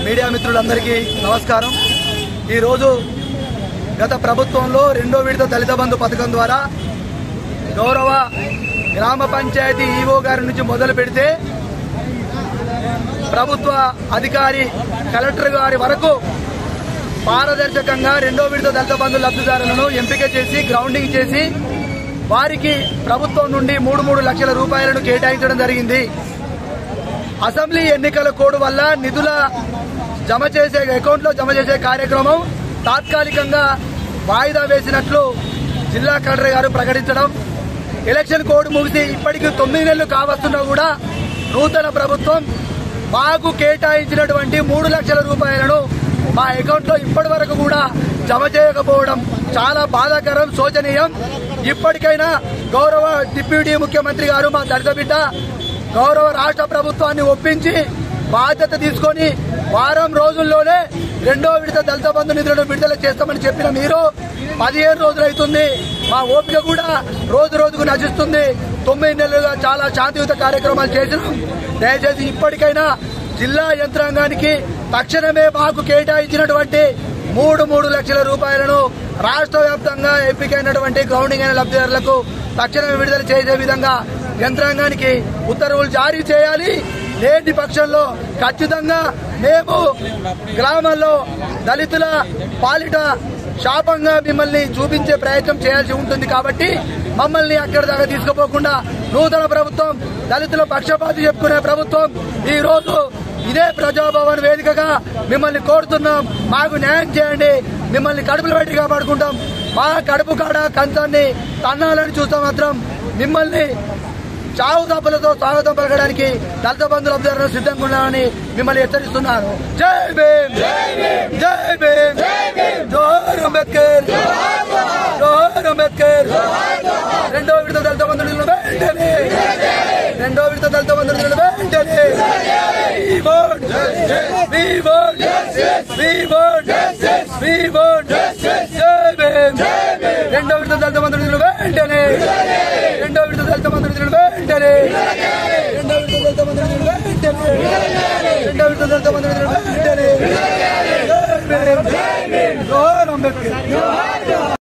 Media మిత్రులందరికీ నమస్కారం। ఈ రోజు గత ప్రభుత్వంలో రెండో విడత దళిత బంధు పథకం ద్వారా గౌరవ గ్రామ పంచాయతీ ఈవో గారి నుంచి మొదలు పెడితే ప్రభుత్వ అధికారి కలెక్టర్ గారి వరకు పారదర్శకంగా రెండో విడత దళిత బంధు లబ్ధిదారులను ఎంపిక చేసి గ్రౌండింగ్ చేసి వారికి ప్రభుత్వం నుండి 3 లక్షల రూపాయలను కేటాయించడం జరిగింది। అసెంబ్లీ ఎన్నికల కోడ్ వల్ల నిధుల జమ చేసే అకౌంట్లో జమ చేసే కార్యక్రమం తాత్కాలికంగా వాయిదా వేసినట్లు జిల్లా కలెక్టర్ గారు ప్రకటించడం, ఎలక్షన్ కోడ్ ముగిసి ఇప్పటికి 9 నెలలు కావస్తున్నా కూడా నూతన ప్రభుత్వం మాకు కేటాయించినటువంటి 3 లక్షల రూపాయలను మా అకౌంట్లో ఇప్పటి వరకు కూడా జమ చేయకపోవడం చాలా బాధాకరం, శోచనీయం। ఇప్పటికైనా గౌరవ డిప్యూటీ ముఖ్యమంత్రి గారు మా దళిత బిడ్డ గౌరవ రాష్ట్ర ప్రభుత్వాన్ని ఒప్పించి బాధ్యత తీసుకొని వారం రోజుల్లోనే రెండో విడత దళిత బంధు నిధులను విడుదల చేస్తామని చెప్పిన మీరు 15 రోజులైతుంది। మా ఓపిక కూడా రోజు రోజుకు నశిస్తుంది। 9 నెలలుగా చాలా శాంతియుత కార్యక్రమాలు చేసినాం। దయచేసి ఇప్పటికైనా జిల్లా యంత్రాంగానికి తక్షణమే మాకు కేటాయించినటువంటి 3 లక్షల రూపాయలను రాష్ట్ర వ్యాప్తంగా ఎంపికైనటువంటి గ్రౌండింగ్ అయిన లబ్ధిదారులకు తక్షణమే విడుదల చేసే విధంగా యంత్రాంగానికి ఉత్తర్వులు జారీ చేయాలి। లేని పక్షంలో ఖచ్చితంగా మేము గ్రామాల్లో దళితుల పాలిట శాపంగా మిమ్మల్ని చూపించే ప్రయత్నం చేయాల్సి ఉంటుంది। కాబట్టి మమ్మల్ని అక్కడి దాకా తీసుకుపోకుండా నూతన ప్రభుత్వం దళితుల పక్షపాతి చెప్పుకునే ప్రభుత్వం ఈ రోజు ఇదే ప్రజాభవన్ వేదికగా మిమ్మల్ని కోరుతున్నాం, మాకు న్యాయం చేయండి, మిమ్మల్ని కడుపులు పెట్టి కాపాడుకుంటాం। మా కడుపు కాడ కంచాన్ని తన్నాలని చూస్తే మాత్రం మిమ్మల్ని చావు దెబ్బలతో స్వాగతం పలకడానికి దళిత బంధు లబ్ధిదారులు సిద్ధంగా ఉన్నామని మిమ్మల్ని హెచ్చరిస్తున్నారు। జై భీమ్, జై భీమ్, జోహార్ అంబేద్కర్, జోహార్ అంబేద్కర్। రెండో విడత దళిత బంధు నిధులను వెంటనే, రెండో విడత దళిత బంధు నిధులను వెంటనే, we want justice, జై భీమ్। రెండో విడత దళిత బంధు నిధులను వెంటనే, రెండో విడత దళిత బంధు నిధులను వెంటనే, రెండో విడత దళిత బంధు నిధులను వెంటనే, రెండో విడత దళిత బంధు నిధులను వెంటనే, జై భీమ్, జోహార్ అంబేద్కర్।